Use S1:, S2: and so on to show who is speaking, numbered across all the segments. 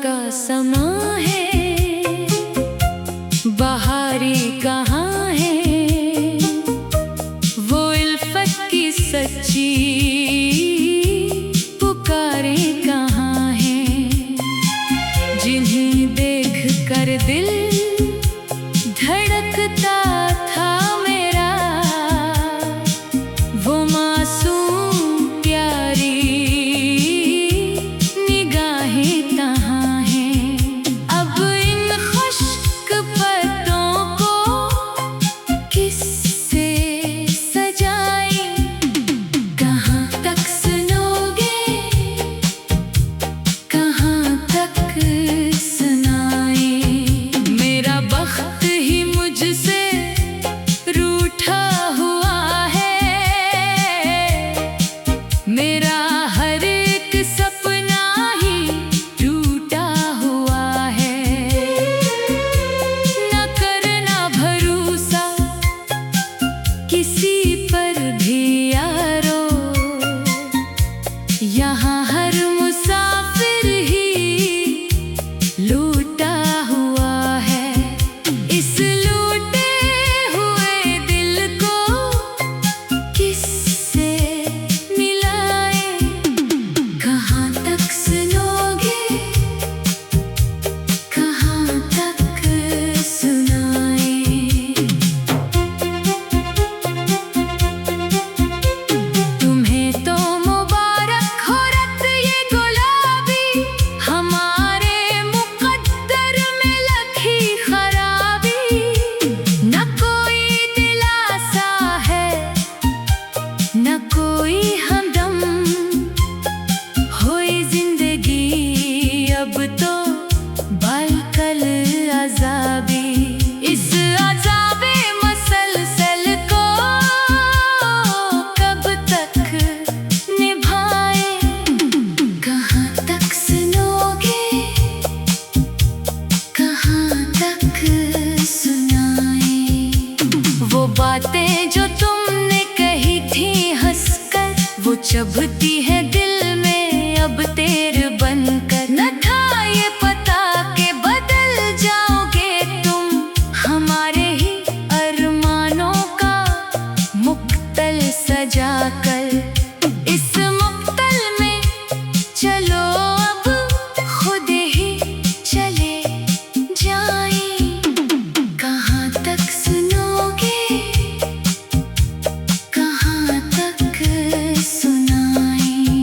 S1: का समा है, बहारी कहाँ है, वो उल्फत की सच्ची पुकारें कहाँ हैं, जिन्हें देख कर दिल धड़कता था मेरा, वो मासूम प्यारी निगाहें कहाँ हैं। अब इन खुश्क पत्तों को किससे सजाएं, कहाँ तक सुनोगे, कहाँ तक सुनाएं। मेरा बख्त ही मुझसे रूठा हुआ है, मेरा हर एक सपना ही टूटा हुआ है। न करना भरोसा किसी पर भी यारो, यहाँ हर मुसाफिर ही लूटा हुआ है। इस लूटे हुए दिल को किससे मिलाएं, कहाँ तक सुनोगे, कहाँ तक सुनाएं। तुम्हें तो मुबारक हो रत ये गुलाबी, हमारे मुक़द्दर में लखी खराबी। न कोई दिलासा है, न कोई हमदम, होई जिंदगी अब तो बालकल अज़ाबी। इस अज़ाबे मसलसल को कब तक निभाएं, कहाँ तक सुनोगे, कहाँ तक सुनाएं। वो बातें जो तुमने कही थी हंसकर, वो चुभती है दिल में अब तेर बनकर। न था ये पता के बदल जाओगे तुम, हमारे ही अरमानों का मुक्तल सजाकर। इस मुक्तल में चलो अब खुद ही चले जाएं, कहाँ तक सुनोगे, कहाँ तक सुनाएं।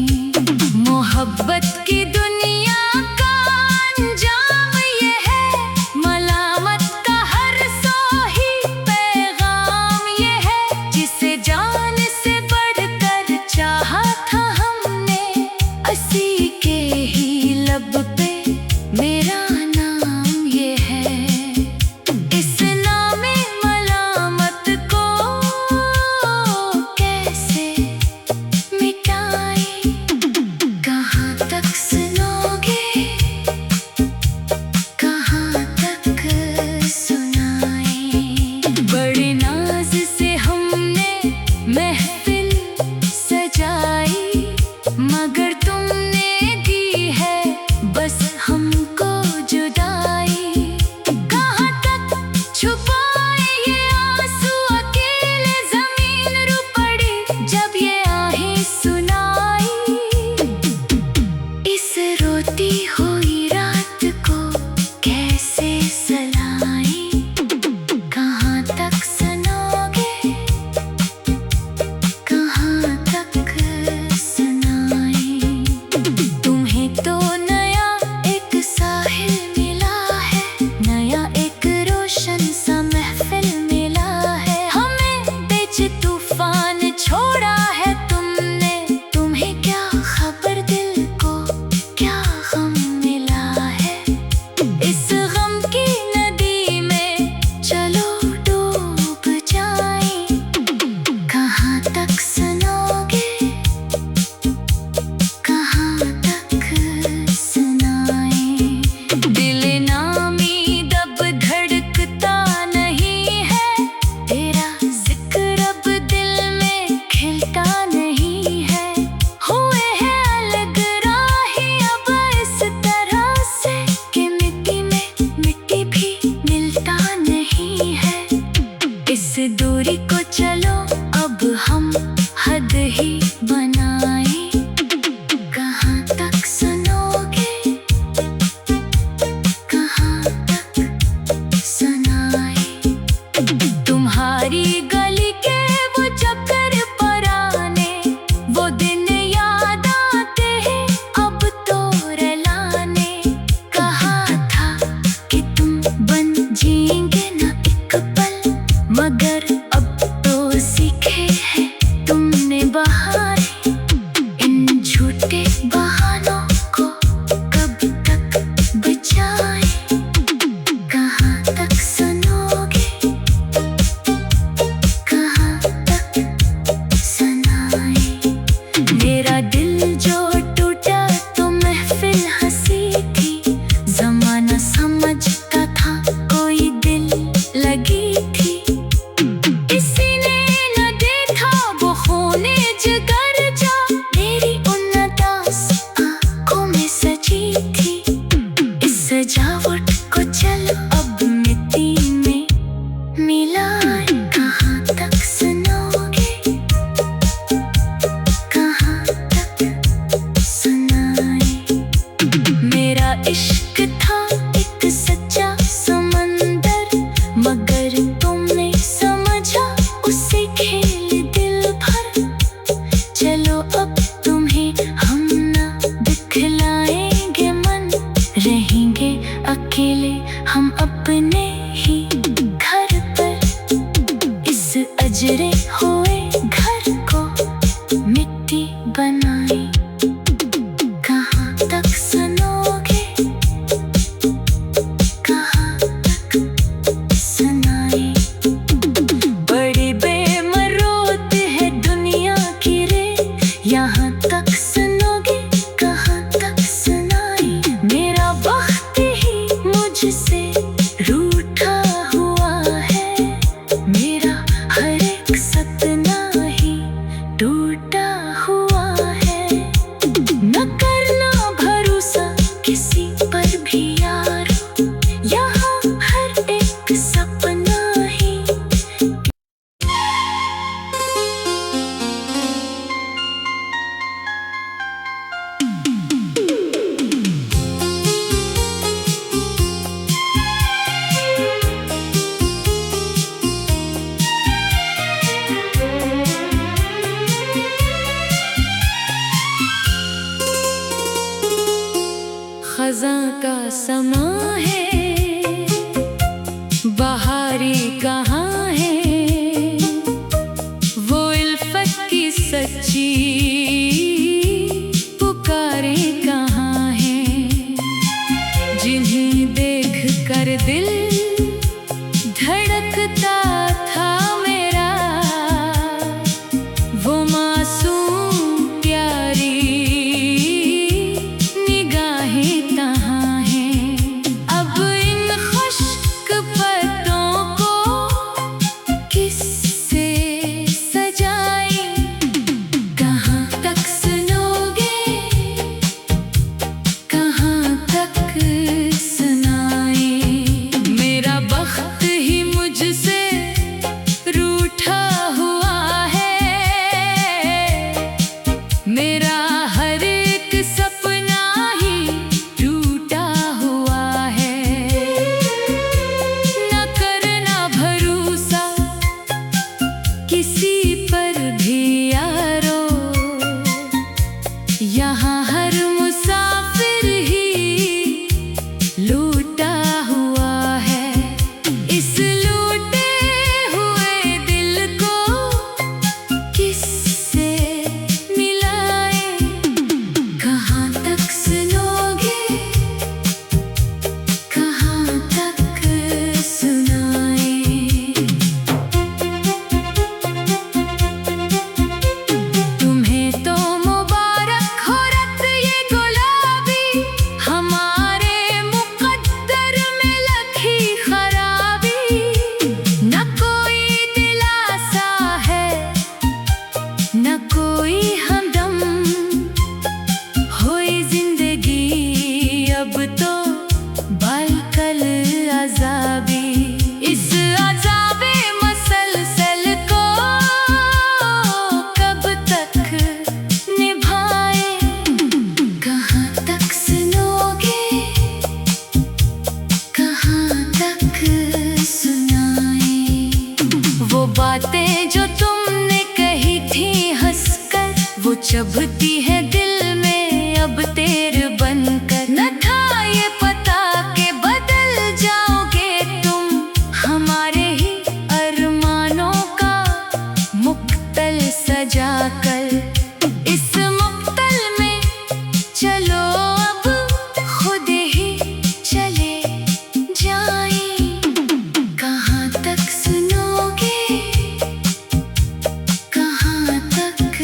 S1: दूरी को चलो अब हम हद ही बनाए। कहाँ तक सुनोगे, कहाँ तक सुनाए। तुम्हारी गली के वो चक्कर पराने, वो दिन याद आते हैं अब तो रुलाने। कहा था कि तुम बन जाएंगे ना एक पल, मगर अब तो सीखे हैं तुमने बहाने। इन झूठे बहानों को कब तक बचाए। कहाँ तक सुनोगे, कहाँ तक सुनाए। मेरा दिल जो टूटा तो महफिल हंसी थी, जमाना समझता था कोई दिल लगी थी। किसी ने न देखा वो खूने जिगर जो मेरी उन उदास आँखों में सजी थी। इस सजावट को चलो अब मिट्टी में मिलाए। कहाँ तक सुनोगे, कहाँ तक सुनाए। मेरा इश्क था एक सच्चा समंदर, मगर तुमने समझा उसे खेल दिल भर। चलो अब तुम्हें हम ना दिखलाएंगे मन, रहेंगे अकेले हम अपने ही घर पर। इस अजरे हुए घर को मिट्टी बनाए। कहाँ तक सुनोगे, कहाँ तक सुनाए। बड़ी बेमरोत है दुनिया की रे, यहाँ तक सुनोगे, कहाँ तक सुनाए। मेरा वक्त ही मुझसे रूठा हुआ है, मेरा हर एक सपना ही टूटा हुआ है। न करना भरोसा किसी पर भी यारो, यहाँ हर एक सपना ही। खज़ां का समा है, बहारी कहाँ है, वो इल्फत की सच्ची पुकारें कहाँ हैं। जिन्हें देख कर दिल धड़कता था मेरा, वो मासूम प्यारी निगाहें कहाँ हैं। अब इन खुश्क पत्तों को किससे सजाए। कहाँ तक सुनोगे, कहाँ तक सुनाए। मेरा बख्त ही मुझसे रूठा हुआ है, मेरा हर एक सपना ही टूटा हुआ है। न करना भरोसा किसी पर भी यारो, यहाँ हर मुसाफिर ही लूटा हुआ है। इस लूटे हुए दिल को किससे मिलाए। कहाँ तक सुनोगे, कहाँ तक सुनाए। बातें जो तुमने कही थी हंसकर, वो चुभती है दिल में अब तेरे बनकर। न था ये पता के बदल जाओगे तुम, हमारे ही अरमानों का मुक्तल सजाकर। इस मुक्तल में चलो अब खुद ही चले जाएं। कहाँ तक सुनोगे, कहाँ तक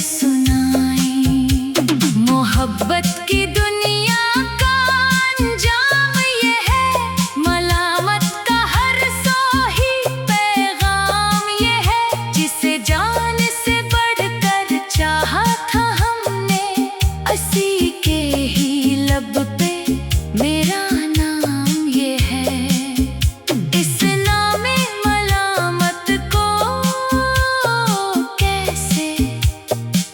S1: सुनाएं। मोहब्बत की दुनिया का अंजाम ये है, मलामत का हर सोही पैगाम ये है। जिसे जान से बढ़कर चाहा था हमने, उसी के ही लब पे मेरा नाम ये है। इस नामे मलामत को कैसे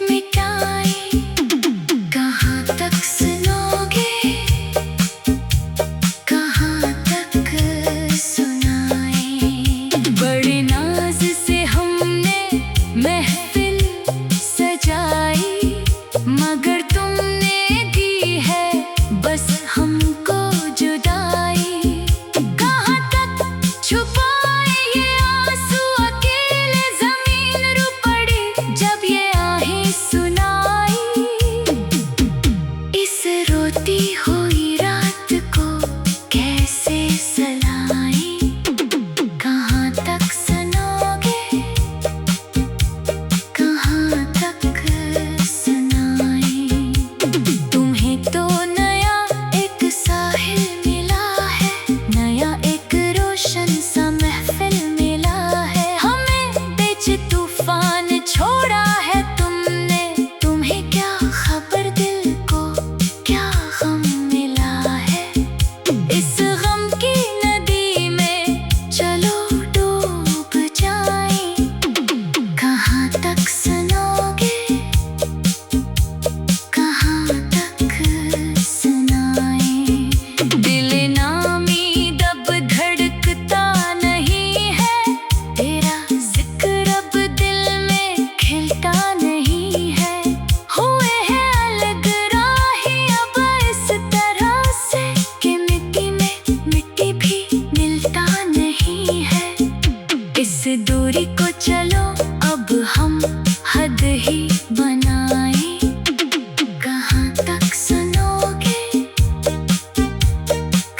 S1: मिटाएं। कहाँ तक सुनोगे, कहाँ तक सुनाएं। बड़े नाज से हमने महफिल सजाई, मगर तुमने दी है बस हमको जुदाई। कहाँ तक छुपाए ये आंसू अकेले, जमीन रो पड़ी जब ये आहें सुनाई। इस रोती हुई रात को कैसे सलाएं। कहाँ तक सुनोगे, कहाँ तक सुनाएं। तुम्हें तो नया एक साहिल मिला है, नया एक रोशन सा महफिल मिला है। हमें बीच तूफान छोड़ा है तुमने, तुम्हें क्या खबर दिल को क्या गम मिला है। इस गम की नदी में चलो डूब जाएं। कहाँ तक सुनोगे, कहाँ तक सुनाएं। दिल नामी दब धड़कता नहीं है, तेरा जिक्र अब दिल में खिलता नहीं है। हुए हैं अलग राही अब इस तरह से, कि मिट्टी में मिट्टी भी मिलता नहीं है। इस दूरी को चलो अब हम हद ही बनाएं। कहाँ तक सुनोगे,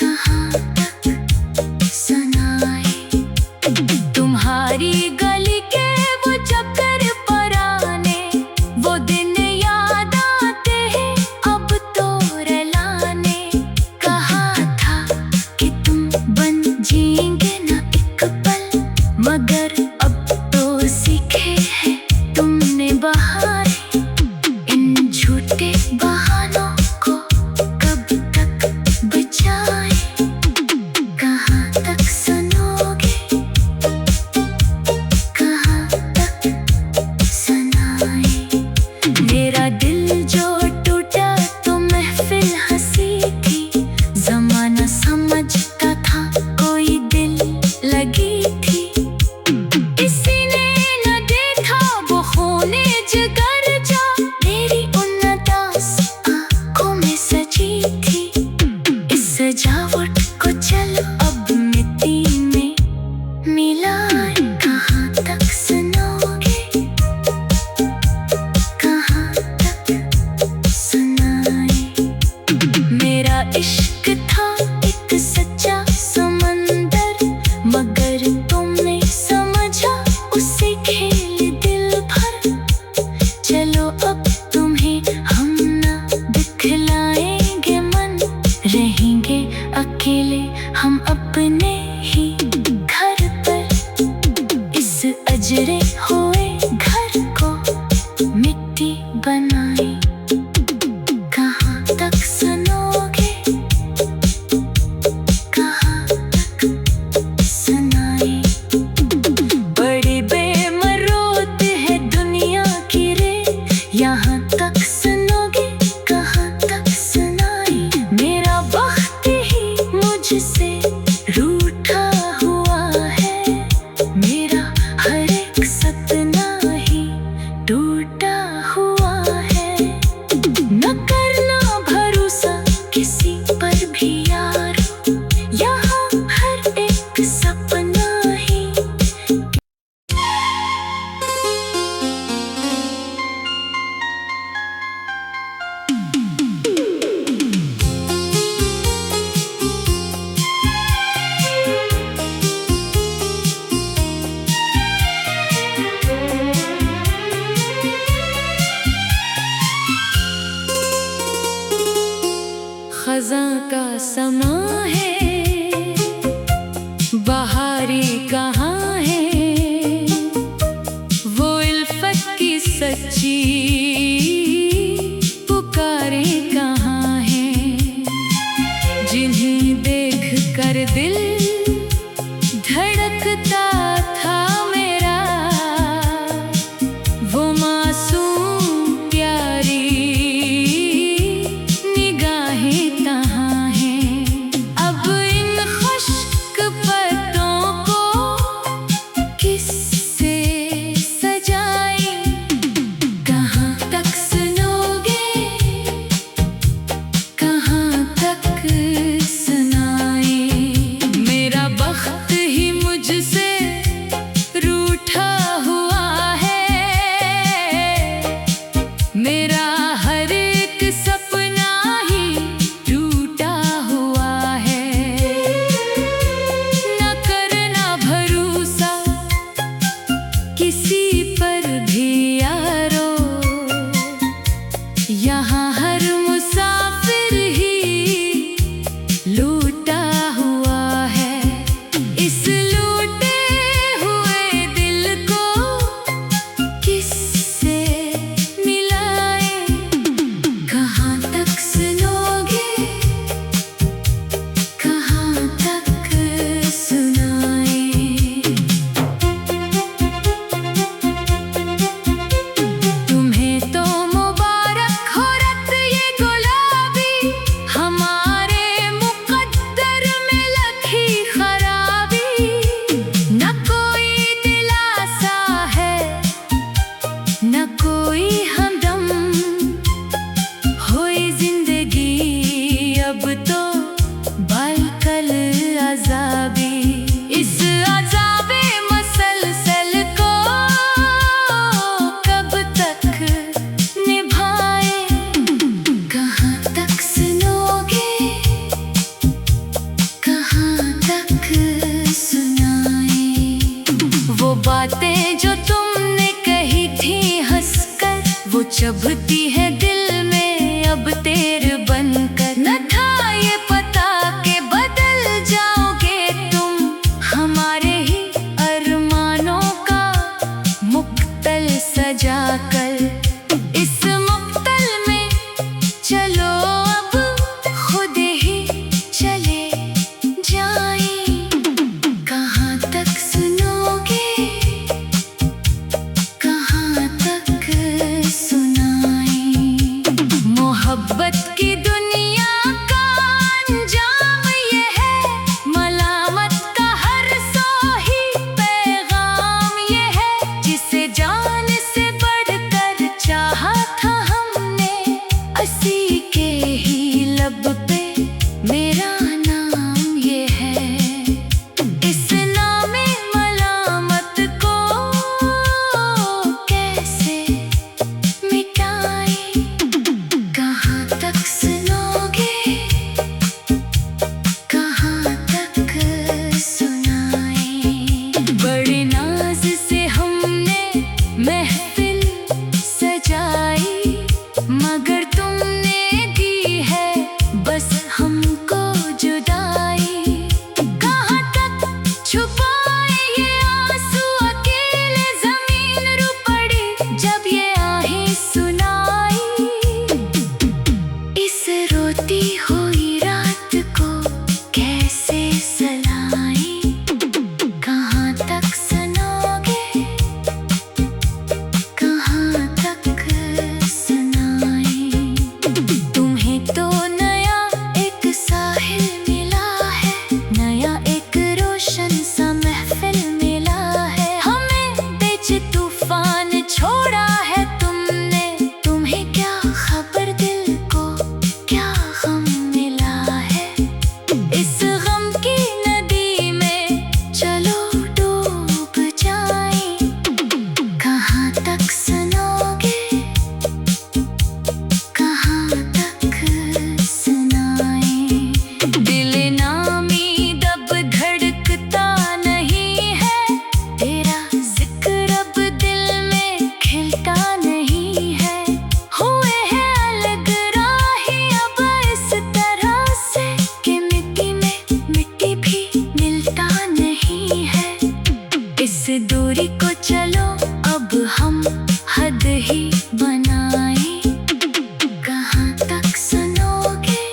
S1: कहाँ तक सुनाएं। तुम्हारी गली के वो चक्कर पराने, वो दिन याद आते हैं अब तो रुलाने। कहा था कि तुम बन जिएंगे ना एक पल, मगर अब तो सीखे हैं तुमने बहाने। इन झूठे बहानों को कब तक बचाएं। कहाँ तक सुनोगे, कहाँ तक सुनाएं। मेरा दिल जो टूटा तो महफिल हंसी थी, जमाना समझता था कोई दिल लगी थी। किसी ने न देखा वो खूने जिगर जो मेरी उन उदास आँखों में सजी थी। इस सजावट को चलो अब मिट्टी में मिलाएं। कहाँ तक सुनोगे, कहाँ तक सुनाएं। मेरा इश्क था एक सच्चा समंदर, मगर तुमने समझा उसे खेल दिल भर। चलो अब तुम्हें हम ना दिखलाएंगे मन, रहेंगे अकेले हम अपने ही घर पर। इस अजरे हुए घर को मिट्टी बनाएं। कहाँ तक सुनोगे, कहाँ तक सुनाएं। बड़े बेमरोत है दुनिया की रे, यहाँ तक सुनोगे, कहाँ तक सुनाएं। मेरा वक्त ही मुझसे रूठा हुआ है, मेरा हर एक तक सपना ही टूटा हुआ है। न करना भरोसा किसी पर भी यार, यहाँ हर एक सपना ही। खज़ां का समा है, बहारें कहाँ है, वो उल्फत की सच्ची पुकारें कहाँ है। जिन्हें देख कर दिल धड़कता था मेरा, वो मासूम प्यारी मेरा हर एक सपना ही टूटा हुआ है। न करना भरोसा किसी पर भी यारो, यहाँ हर मुसाफिर ही लूटा हुआ है। इस लूटे हुए दिल को किससे इस अज़ाबे मसलसल को कब तक निभाए, कहाँ तक सुनोगे, कहाँ तक सुनाए। वो बातें जो तुमने कही थी हंसकर, वो चुभती है दिल में अब तेरे बनकर। न था ये पता के बदल जाओगे तुम, हमारे ही अरमानों का मुक्तल सजा कर। इस मुक्तल में चलो अब खुद ही चले जाएं, कहाँ तक सुनोगे, कहाँ तक सुनाएं। मोहब्बत की दुनिया का अंजाम ये है, मलामत का हर सोही पैगाम ये है। जिसे जान से बढ़कर तूफान छोड़ा है तुमने। तुम्हें क्या खबर दिल को क्या गम मिला है। इस गम की नदी में चलो डूब जाएं। कहाँ तक सुनोगे, कहाँ तक सुनाएं। दिल नामी दब धड़कता नहीं है। तेरा जिक्र अब दिल में खिलता नहीं है। हुए हैं अलग राहें अब इस तरह से कि मिट्टी में मिट्टी भी मिलता नहीं है। इस दूरी को चलो अब हम हद ही बनाएं। कहाँ तक सुनोगे,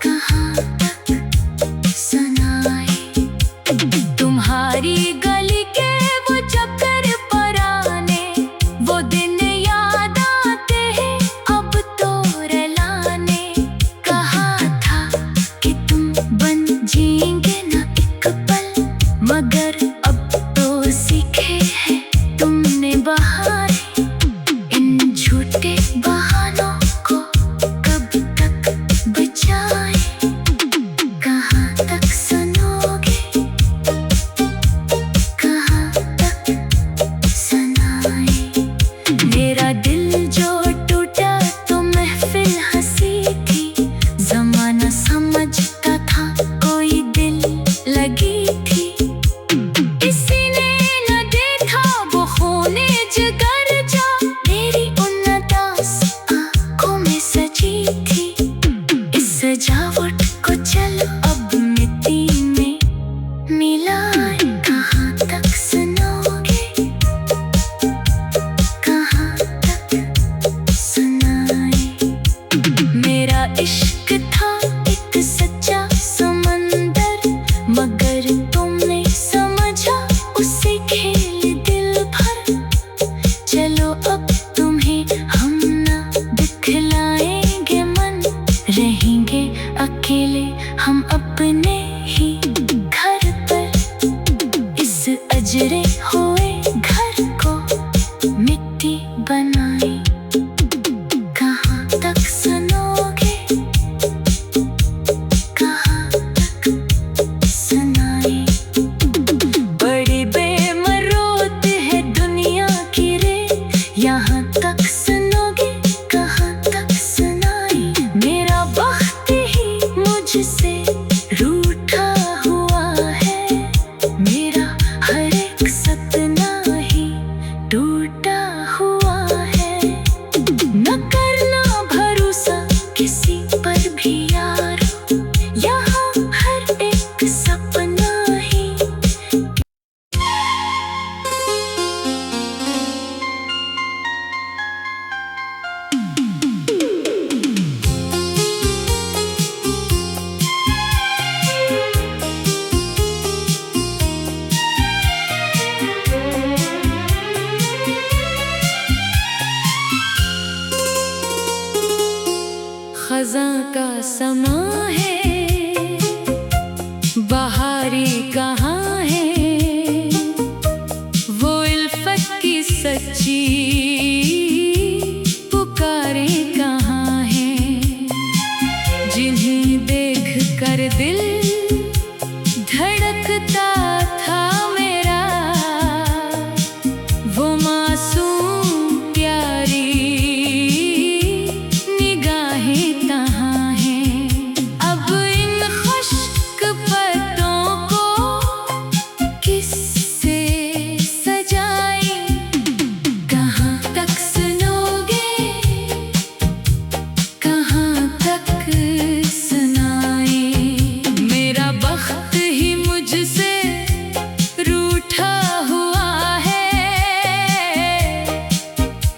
S1: कहाँ तक सुनाएं। तुम्हारी गली के वो चक्कर पराने, वो दिन याद आते हैं अब तो रुलाने। कहा था कि तुम बन जिएंगे ना एक पल, मगर अब तो सीखे हैं तुमने बहाने। इन झूठे बहानों को कब तक बचाएं। कहाँ तक सुनोगे, कहाँ तक सुनाएं। मेरा दिल जो टूटा तो महफिल हंसी थी। जमाना समझता था कोई दिल लगी थी। किसी ने न देखा वो खूने जिगर जा मेरी उन उदास आँखों में सजी थी। इस सजावट को चलो अब मिट्टी में मिलाएं। कहाँ तक सुनोगे, कहाँ तक सुनाएं। मेरा इश्क था एक सच्चा समंदर, मगर तुमने समझा उसे खेल दिल भर। चलो अब तुम्हें हम ना दिखलाएंगे मन, रहेंगे अकेले हम अपने ही घर पर। इस अजरे हुए घर को मिट्टी बनाएं। कहाँ तक सुनोगे, कहाँ तक सुनाएं। बड़ी बेमरोत है दुनिया की रेत, यहाँ तक सुनोगे, कहाँ तक सुनाएं। मेरा वक्त ही मुझसे रूठा हुआ है। मेरा हर एक सपना ही टूटा हुआ है। न करना भरोसा किसी पर भी यारो, यहाँ हर एक सपना ही। खज़ां का समा है, बहारी कहाँ है। वो इल्फत की सच्ची पुकारें कहाँ हैं। जिन्हें देख कर दिल धड़कता था मेरा, वो मासूम प्यारी निगाहें कहाँ हैं। अब इन खुश्क पत्तों को किससे सजाएं। कहाँ तक सुनोगे, कहाँ तक सुनाएं। मेरा बख्त ही मुझसे रूठा हुआ है।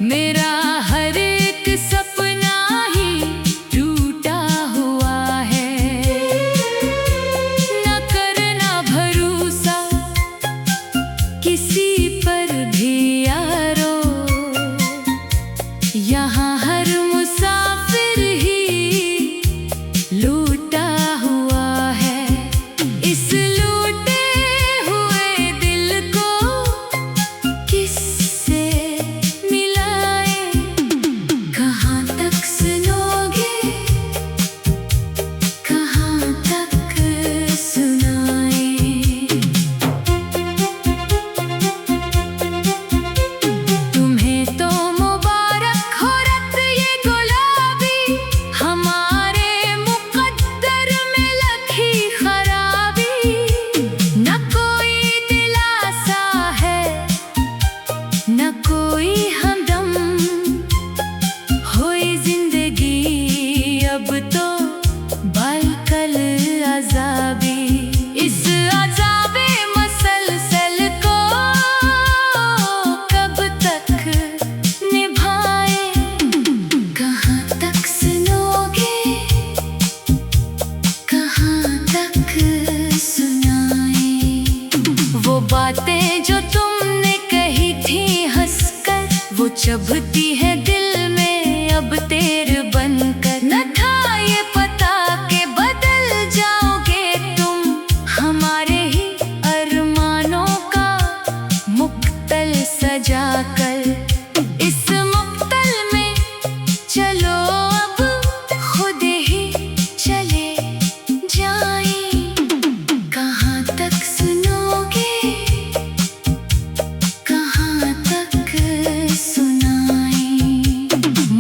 S1: मेरा हर एक सपना ही टूटा हुआ है। न करना भरोसा किसी पर भी यारो, यहाँ हर मुसाफिर ही लूटा हुआ है। इस लूटे हुए दिल को चुभती है दिल में अब तेर बनकर। न था ये पता के बदल जाओगे तुम हमारे ही अरमानों का मुक्तल सजाकर। इस मुक्तल में चलो अब खुद ही चले जाएं। कहाँ तक सुनोगे, कहाँ तक सुनाएं।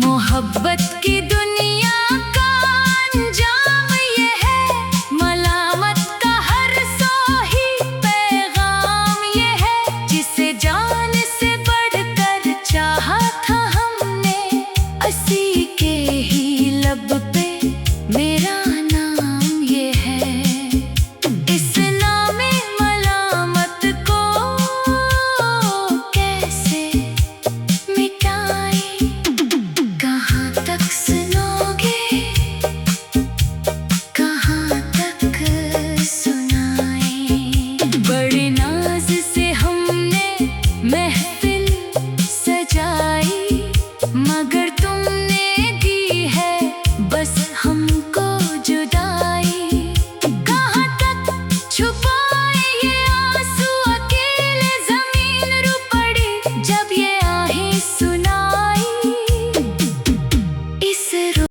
S1: मोहब्बत की दुनिया का अंजाम ये है, मलामत का हर सोही पैगाम ये है। जिसे जान से बढ़कर चाहा था हमने, उसी के ही लब पे मेरा नाम ये है। इस नामे मलामत को कैसे मिटाएं। कहाँ तक सुनोगे, कहाँ तक सुनाएं। बड़े नाज से हमने महफिल सजाई, मगर तुमने दी है बस हमको जुदाई। कहाँ तक छुपाए ये आंसू, अकेले जमीन रो पड़ी जब ये